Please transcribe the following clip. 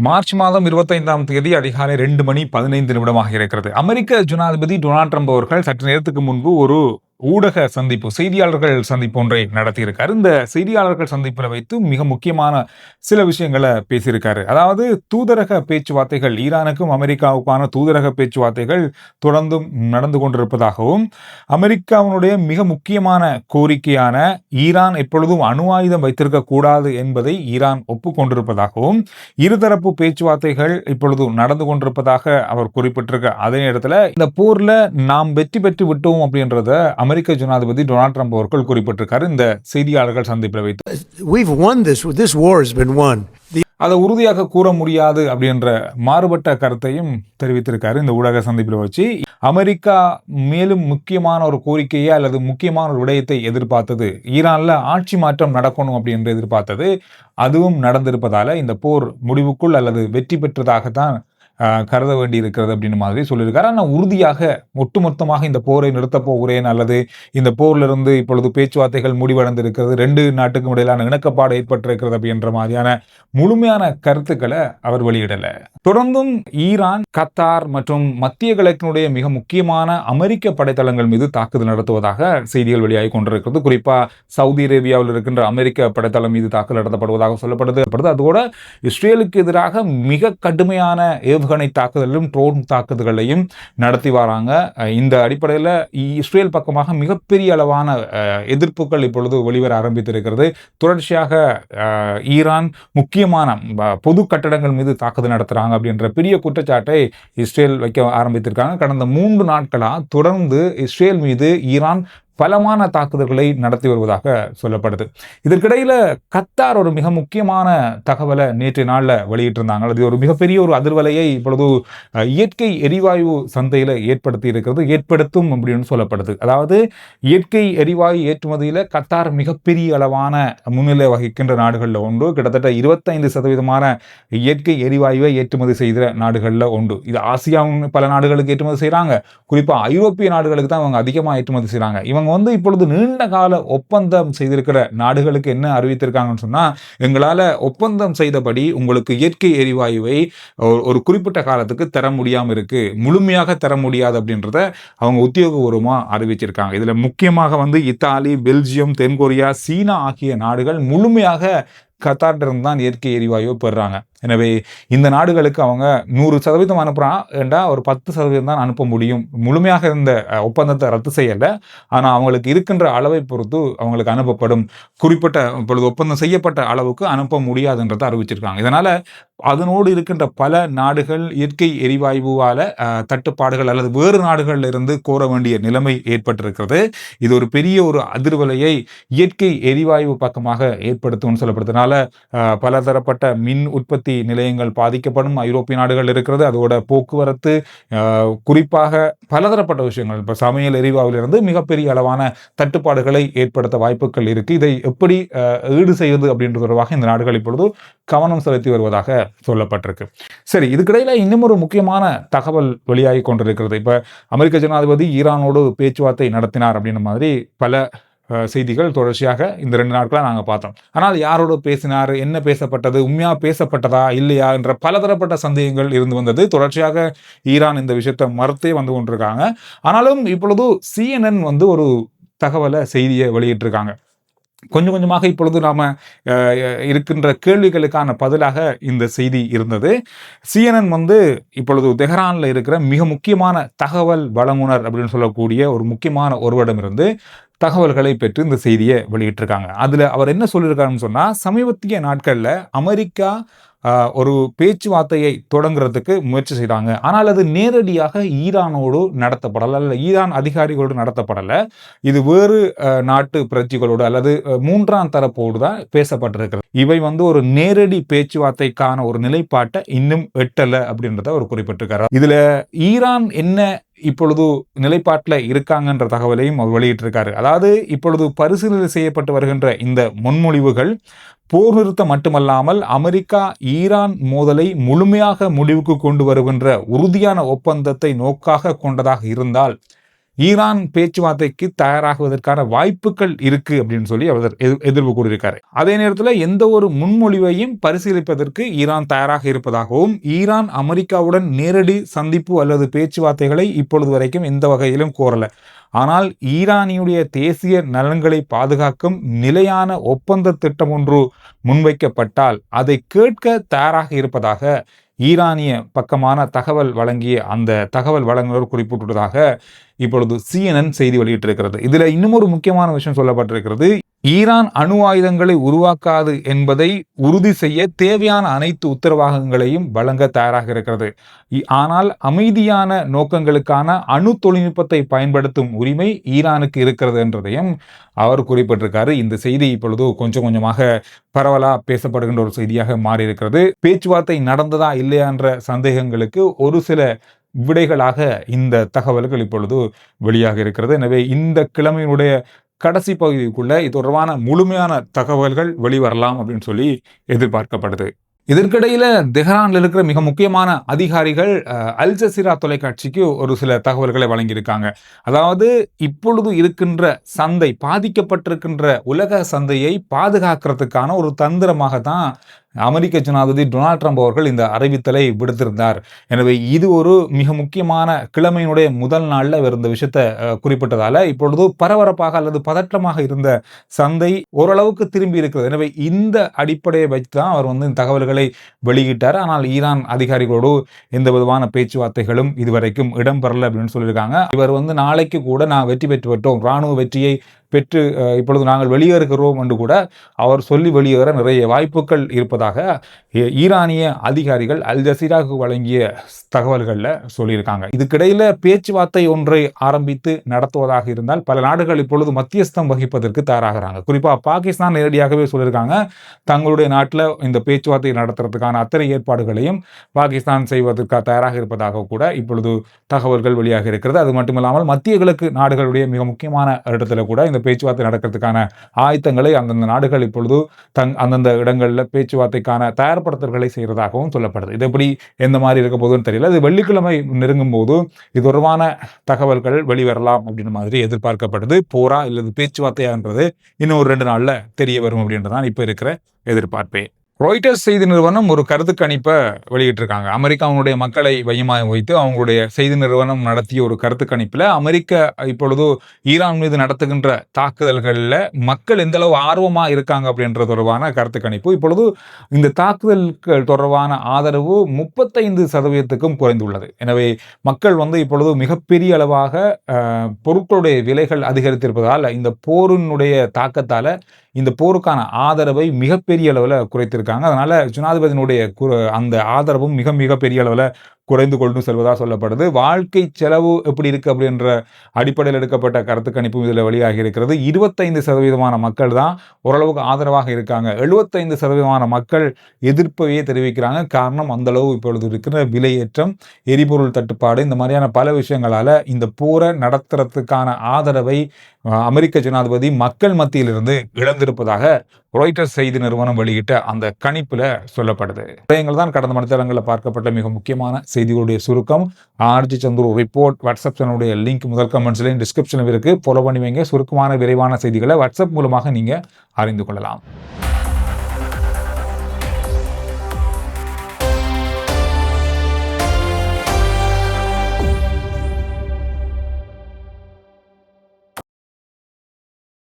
March மாதம் 25ஆம் தேதி அதிகாலை 2:15 இருக்கிறது. அமெரிக்க ஜனாதிபதி டொனால்ட் ட்ரம்ப் அவர்கள் சற்று நேரத்துக்கு முன்பு ஒரு ஊடக சந்திப்பு, செய்தியாளர்கள் சந்திப்பு ஒன்றை நடத்தியிருக்காரு. இந்த செய்தியாளர்கள் சந்திப்பில வைத்து மிக முக்கியமான சில விஷயங்கள பேசியிருக்காரு. அதாவது தூதரக பேச்சுவார்த்தைகள், ஈரானுக்கும் அமெரிக்காவுக்கான தூதரக பேச்சுவார்த்தைகள் தொடர்ந்தும் நடந்து கொண்டிருப்பதாகவும், அமெரிக்காவினுடைய மிக முக்கியமான கோரிக்கையான ஈரான் எப்பொழுதும் அணு ஆயுதம் வைத்திருக்க கூடாது என்பதை ஈரான் ஒப்புக்கொண்டிருப்பதாகவும், இருதரப்பு பேச்சுவார்த்தைகள் இப்பொழுது நடந்து கொண்டிருப்பதாக அவர் குறிப்பிட்டிருக்க அதே நேரத்தில் இந்த போர்ல நாம் வெற்றி பெற்று விட்டோம் அப்படின்றத அமெரிக்க ஜனாதிபதி டொனால்ட் ட்ரம்ப் அவர்கள் குறிப்பிட்டிருக்காரு இந்த செய்தியாளர்கள் சந்திப்பில் வைத்து. We've won this. This war has been won. அதை உறுதியாக கூற முடியாது அப்படின்ற மாறுபட்ட கருத்தையும் தெரிவித்திருக்காரு இந்த ஊடக சந்திப்பில் வச்சு. அமெரிக்கா மேலும் முக்கியமான ஒரு கோரிக்கையை அல்லது முக்கியமான ஒரு விடயத்தை எதிர்பார்த்தது, ஈரான்ல ஆட்சி மாற்றம் நடக்கணும் அப்படின்னு எதிர்பார்த்தது, அதுவும் நடந்திருப்பதால இந்த போர் முடிவுக்குள் அல்லது வெற்றி பெற்றதாகத்தான் கருத வேண்டி இருக்கிறது அப்படின்னு மாதிரி சொல்லியிருக்காரு. ஆனால் உறுதியாக ஒட்டுமொத்தமாக இந்த போரை நிறுத்தப் போகிறேன் அல்லது இந்த போரிலிருந்து இப்பொழுது பேச்சுவார்த்தைகள் முடிவடைந்திருக்கிறது, 2 நாட்டுக்கும் இடையிலான இணக்கப்பாடு ஏற்பட்டிருக்கிறது அப்படின்ற மாதிரியான முழுமையான கருத்துக்களை அவர் வெளியிடல. தொடர்ந்தும் ஈரான், கத்தார் மற்றும் மத்திய கிழக்கினுடைய மிக முக்கியமான அமெரிக்க படைத்தளங்கள் மீது தாக்குதல் நடத்துவதாக செய்திகள் வெளியாகி கொண்டிருக்கிறது. குறிப்பா சவுதி அரேபியாவில் இருக்கின்ற அமெரிக்க படைத்தளம் மீது தாக்குதல் நடத்தப்படுவதாக சொல்லப்படுது. அதோட இஸ்ரேலுக்கு எதிராக மிக கடுமையான ஏவுகணை தாக்குதலும் ட்ரோன் தாக்குதல்களையும் நடத்தி வராங்க. இந்த அடிப்படையில் இஸ்ரேல் பக்கமாக மிகப்பெரிய அளவான எதிர்ப்புகள் இப்பொழுது வெளிவர ஆரம்பித்திருக்கிறது. தொடர்ச்சியாக ஈரான் முக்கியமான பொது கட்டடங்கள் மீது தாக்குதல் நடத்துறாங்க அப்படின்ற பெரிய குற்றச்சாட்டை இஸ்ரேல் வைக்க ஆரம்பித்திருக்காங்க. கடந்த 3 நாட்களாக தொடர்ந்து இஸ்ரேல் மீது ஈரான் பலமான தாக்குதல்களை நடத்தி வருவதாக சொல்லப்படுது. இதற்கிடையில் கத்தார் ஒரு மிக முக்கியமான தகவலை நேற்று நாளில் வெளியிட்டிருந்தாங்க. அது ஒரு மிகப்பெரிய ஒரு அதிர்வலையை இப்பொழுது இயற்கை எரிவாயு சந்தையில் ஏற்படுத்தும் அப்படின்னு சொல்லப்படுது. அதாவது இயற்கை எரிவாயு ஏற்றுமதியில் கத்தார் மிகப்பெரிய அளவான முன்னிலை வகிக்கின்ற நாடுகளில் ஒன்று. கிட்டத்தட்ட 25% இயற்கை எரிவாயுவை ஏற்றுமதி செய்கிற நாடுகளில் ஒன்று. இது ஆசியாவின் பல நாடுகளுக்கு ஏற்றுமதி செய்கிறாங்க. குறிப்பாக ஐரோப்பிய நாடுகளுக்கு தான் அவங்க அதிகமாக ஏற்றுமதி செய்கிறாங்க. இவங்க இப்பொழுது நீண்ட கால ஒப்பந்தம் செய்திருக்கிற நாடுகளுக்கு என்ன அறிவித்திருக்காங்கன்னு சொன்னா, எங்களால ஒப்பந்தம் செய்தபடி உங்களுக்கு இயற்கை எரிவாயுவை ஒரு குறிப்பிட்ட காலத்துக்கு தர முடியாம இருக்கு, முழுமையாக தர முடியாது அப்படின்றத அவங்க உத்தியோகபூர்வமா அறிவிச்சிருக்காங்க. இதுல முக்கியமாக இத்தாலி, பெல்ஜியம், தென்கொரியா, சீனா ஆகிய நாடுகள் முழுமையாக கத்தாரிலிருந்து தான் இயற்கை எரிவாயுவை பெறுறாங்க. எனவே இந்த நாடுகளுக்கு அவங்க 100% அனுப்புறாங்க, ஒரு 10% தான் அனுப்ப முடியும். முழுமையாக இந்த ஒப்பந்தத்தை ரத்து செய்யலை, ஆனால் அவங்களுக்கு இருக்கின்ற அளவை பொறுத்து அவங்களுக்கு அனுப்பப்படும். குறிப்பிட்ட இப்பொழுது ஒப்பந்தம் செய்யப்பட்ட அளவுக்கு அனுப்ப முடியாதுன்றதை அறிவிச்சிருக்காங்க. இதனால அதனோடு இருக்கின்ற பல நாடுகள் இயற்கை எரிவாயுவால தட்டுப்பாடுகள் அல்லது வேறு நாடுகளில் இருந்து கோர வேண்டிய நிலைமை ஏற்பட்டிருக்கிறது. இது ஒரு பெரிய ஒரு அதிர்வலையை இயற்கை எரிவாயு பக்கமாக ஏற்படுத்தும் சொல்லப்படுறதுனால பலதரப்பட்ட மின் உற்பத்தி நிலையங்கள் பாதிக்கப்படும். ஐரோப்பிய நாடுகள் இருக்கிறது, அதோட போக்குவரத்து, குறிப்பாக பலதரப்பட்ட விஷயங்கள், இப்போ சமையல் எரிவாயுவிலிருந்து மிகப்பெரிய அளவான தட்டுப்பாடுகளை ஏற்படுத்த வாய்ப்புகள் இருக்கு. இதை எப்படி ஈடு செய்வது அப்படின்றது தொடர்பாக இந்த நாடுகள் இப்பொழுது கவனம் செலுத்தி வருவதாக சொல்லப்பட்டிருக்கு. சரி, இதுக்கிடையில இன்னும் ஒரு முக்கியமான தகவல் வெளியாகி கொண்டிருக்கிறது. இப்ப அமெரிக்க ஜனாதிபதி ஈரானோடு பேச்சுவார்த்தை நடத்தினார் அப்படின்ற மாதிரி பல செய்திகள் தொடர்ச்சியாக இந்த 2 நாட்களாக நாங்கள் பார்த்தோம். ஆனால் யாரோடு பேசினார், என்ன பேசப்பட்டது, உண்மையாக பேசப்பட்டதா இல்லையா என்ற பலதரப்பட்ட சந்தேகங்கள் இருந்து வந்தது. தொடர்ச்சியாக ஈரான் இந்த விஷயத்தை மறுத்தே வந்து கொண்டிருக்காங்க. ஆனாலும் இப்பொழுது CNN ஒரு செய்தியை வெளியிட்டிருக்காங்க. கொஞ்சம் கொஞ்சமாக இப்பொழுது நாம இருக்கின்ற கேள்விகளுக்கான பதிலாக இந்த செய்தி இருந்தது. CNN இப்பொழுது தெஹ்ரான்ல இருக்கிற மிக முக்கியமான தகவல் வழங்குனர் அப்படின்னு சொல்லக்கூடிய ஒரு முக்கியமான ஒருவரிடமிருந்து தகவல்களை பெற்று இந்த செய்தியை வெளியிட்டிருக்காங்க. அதுல அவர் என்ன சொல்லியிருக்காருன்னு சொன்னா, சமீபத்திய நாட்கள்ல அமெரிக்கா ஒரு பேச்சுவார்த்தையை தொடங்குறதுக்கு முயற்சி செய்தாங்க. ஆனால் அது நேரடியாக ஈரானோடு நடத்தப்படலை, அல்ல ஈரான் அதிகாரிகளோடு நடத்தப்படலை. இது வேறு நாட்டு பிரஜைகளோடு அல்லது 3ஆம் தரப்போடு தான் பேசப்பட்டிருக்கிறது. இவை ஒரு நேரடி பேச்சுவார்த்தைக்கான ஒரு நிலைப்பாட்டை இன்னும் எட்டலை அப்படின்றத அவர் குறிப்பிட்டிருக்காரு. இதுல ஈரான் என்ன இப்பொழுது நிலைப்பாட்டில் இருக்காங்கன்ற தகவலையும் அவர் வெளியிட்டிருக்காரு. அதாவது இப்பொழுது பரிசீலனை செய்யப்பட்டு வருகின்ற இந்த முன்மொழிவுகள் போர் நிறுத்தம் மட்டுமல்லாமல் அமெரிக்கா ஈரான் மோதலை முழுமையாக முடிவுக்கு கொண்டு வருகின்ற உறுதியான ஒப்பந்தத்தை நோக்காக கொண்டதாக இருந்தால் ஈரான் பேச்சுவார்த்தைக்கு தயாராகுவதற்கான வாய்ப்புகள் இருக்கு அப்படின்னு சொல்லி அவர் எதிர்ப்பு கூறியிருக்காரு. அதே நேரத்தில் எந்த ஒரு முன்மொழிவையும் பரிசீலிப்பதற்கு ஈரான் தயாராக இருப்பதாகவும், ஈரான் அமெரிக்காவுடன் நேரடி சந்திப்பு அல்லது பேச்சுவார்த்தைகளை இப்பொழுது வரைக்கும் எந்த வகையிலும் கோரல. ஆனால் ஈரானியுடைய தேசிய நலன்களை பாதுகாக்கும் நிலையான ஒப்பந்த திட்டம் ஒன்று முன்வைக்கப்பட்டால் அதை கேட்க தயாராக இருப்பதாக ஈரானிய பக்கமான தகவல் வழங்கிய அந்த தகவல் வழங்குநர் குறிப்பிட்டுள்ளதாக இப்பொழுது CNN செய்தி வெளியிட்டிருக்கிறது. இதுல இன்னும் ஒரு முக்கியமான விஷயம் சொல்லப்பட்டிருக்கிறது. ஈரான் அணு ஆயுதங்களை உருவாக்காது என்பதை உறுதி செய்ய தேவையான அனைத்து உத்தரவாதங்களையும் வழங்க தயாராக இருக்கிறது. ஆனால் அமைதியான நோக்கங்களுக்கான அணு தொழில்நுட்பத்தை பயன்படுத்தும் உரிமை ஈரானுக்கு இருக்கிறது என்றதையும் அவர் குறிப்பிட்டிருக்காரு. இந்த செய்தி இப்பொழுது கொஞ்சம் கொஞ்சமாக பரவலா பேசப்படுகின்ற ஒரு செய்தியாக மாறி இருக்கிறது. பேச்சுவார்த்தை நடந்ததா இல்லையா என்ற சந்தேகங்களுக்கு ஒரு சில விடைகளாக இந்த தகவல்கள் இப்பொழுது வெளியாக இருக்கிறது. எனவே இந்த கிழமையினுடைய கடைசி பகுதிக்குள்ள இது தொடர்பான முழுமையான தகவல்கள் வெளிவரலாம் அப்படின்னு சொல்லி எதிர்பார்க்கப்படுது. இதற்கிடையில தெஹ்ரான்ல இருக்கிற மிக முக்கியமான அதிகாரிகள் அல் ஜசீரா தொலைக்காட்சிக்கு ஒரு சில தகவல்களை வழங்கியிருக்காங்க. அதாவது இப்பொழுது இருக்கின்ற சந்தை, பாதிக்கப்பட்டிருக்கின்ற உலக சந்தையை பாதுகாக்கிறதுக்கான ஒரு தந்திரமாக தான் அமெரிக்க ஜனாதிபதி டொனால்ட் ட்ரம்ப் அவர்கள் இந்த அறிவித்தலை விடுத்திருந்தார். எனவே இது ஒரு மிக முக்கியமான கிழமையினுடைய முதல் நாளில் அவர் இந்த விஷயத்தை குறிப்பிட்டதால இப்பொழுது பரபரப்பாக அல்லது பதற்றமாக இருந்த சந்தை ஓரளவுக்கு திரும்பி இருக்கிறது. எனவே இந்த அடிப்படையை வைத்து தான் அவர் இந்த தகவல்களை வெளியிட்டார். ஆனால் ஈரான் அதிகாரிகளோடு எந்த விதமான பேச்சுவார்த்தைகளும் இதுவரைக்கும் இடம்பெறல அப்படின்னு சொல்லியிருக்காங்க. இவர் நாளைக்கு கூட நான் வெற்றி பெற்று விட்டோம், இராணுவ வெற்றியை பெற்று இப்பொழுது நாங்கள் வெளியேறுகிறோம் என்று கூட அவர் சொல்லி வெளியேற நிறைய வாய்ப்புகள் இருப்பதாக ஈரானிய அதிகாரிகள் அல் ஜசீராவுக்கு வழங்கிய தகவல்களில் சொல்லியிருக்காங்க. இதுக்கிடையில் பேச்சுவார்த்தை ஒன்றை ஆரம்பித்து நடத்துவதாக இருந்தால் பல நாடுகள் இப்பொழுது மத்தியஸ்தம் வகிப்பதற்கு தயாராகிறாங்க. குறிப்பாக பாகிஸ்தான் நேரடியாகவே சொல்லியிருக்காங்க, தங்களுடைய நாட்டில் இந்த பேச்சுவார்த்தை நடத்துறதுக்கான அத்தனை ஏற்பாடுகளையும் பாகிஸ்தான் செய்வதற்கு தயாராக இருப்பதாக கூட இப்பொழுது தகவல்கள் வெளியாக இருக்கிறது. அது மட்டுமில்லாமல் மத்திய கிழக்கு நாடுகளுடைய மிக முக்கியமான இடத்துல கூட இந்த பேச்சுவார்த்தை நடக்கிறதுக்கான ஆயத்தங்களை அந்தந்த நாடுகள் இப்பொழுது அந்தந்த இடங்களில் பேச்சுவார்த்தைக்கான தயார்படுத்தல்களை செய்கிறதாகவும் சொல்லப்படுது. இது எப்படி எந்த மாதிரி இருக்க போதுன்னு தெரியல. இது வெள்ளிக்கிழமை நெருங்கும் போது இது தொடர்பான தகவல்கள் வெளிவரலாம் அப்படின்ற மாதிரி எதிர்பார்க்கப்படுது. போரா இல்லது பேச்சுவார்த்தையான்றது இன்னும் ஒரு 2 நாள்ல தெரிய வரும் அப்படின்றதான் இப்ப இருக்கிற எதிர்பார்ப்பே. ராய்ட்டர்ஸ் செய்தி நிறுவனம் ஒரு கருத்து கணிப்பை வெளியிட்டிருக்காங்க. அமெரிக்காவுடைய மக்களை மையமாக வைத்து அவங்களுடைய செய்தி நிறுவனம் நடத்திய ஒரு கருத்து கணிப்பில் அமெரிக்கா இப்பொழுது ஈரான் மீது நடத்துகின்ற தாக்குதல்களில் மக்கள் எந்த அளவு ஆர்வமாக இருக்காங்க அப்படின்ற தொடர்பான கருத்து கணிப்பு இப்பொழுது இந்த தாக்குதல்கள் தொடர்பான ஆதரவு 35%க்கும் குறைந்துள்ளது. எனவே மக்கள் இப்பொழுது மிகப்பெரிய அளவாக பொருட்களுடைய விலைகள் அதிகரித்திருப்பதால் இந்த போரினுடைய தாக்கத்தால் இந்த போருக்கான ஆதரவை மிகப்பெரிய அளவில் குறைத்திருக்காங்க. அதனால ஜனாதிபதியினுடைய அந்த ஆதரவும் மிக மிக பெரிய அளவில் குறைந்து கொண்டு செல்வதாக சொல்லப்படுது. வாழ்க்கை செலவு எப்படி இருக்கு அப்படின்ற அடிப்படையில் எடுக்கப்பட்ட கருத்து கணிப்பும் இதில் வெளியாகி இருக்கிறது. 25% மக்கள் தான் ஓரளவுக்கு ஆதரவாக இருக்காங்க. 75% மக்கள் எதிர்ப்பையே தெரிவிக்கிறாங்க. காரணம் அந்த அளவு இப்பொழுது இருக்கிற விலையேற்றம், எரிபொருள் தட்டுப்பாடு, இந்த மாதிரியான பல விஷயங்களால இந்த போரை நடத்துறதுக்கான ஆதரவை அமெரிக்க ஜனாதிபதி மக்கள் மத்தியிலிருந்து இழந்திருப்பதாக ராய்ட்டர்ஸ் செய்தி நிறுவனம் வெளியிட்ட அந்த கணிப்புல சொல்லப்படுது. தான் கடந்த மணித்தளங்களில் பார்க்கப்பட்ட மிக முக்கியமான செய்திகளுடைய சுருக்கம். ஆர்ஜி சந்துரு ரிப்போர்ட் வாட்ஸ்அப் சேனலுடைய லிங்க் முதல் கமெண்ட்ஸ்லையும் டிஸ்கிரிப்ஷனில் இருக்கு. ஃபாலோ பண்ணி வைங்க. சுருக்கமான விரைவான செய்திகளை வாட்ஸ்அப் மூலமாக நீங்க அறிந்து கொள்ளலாம்.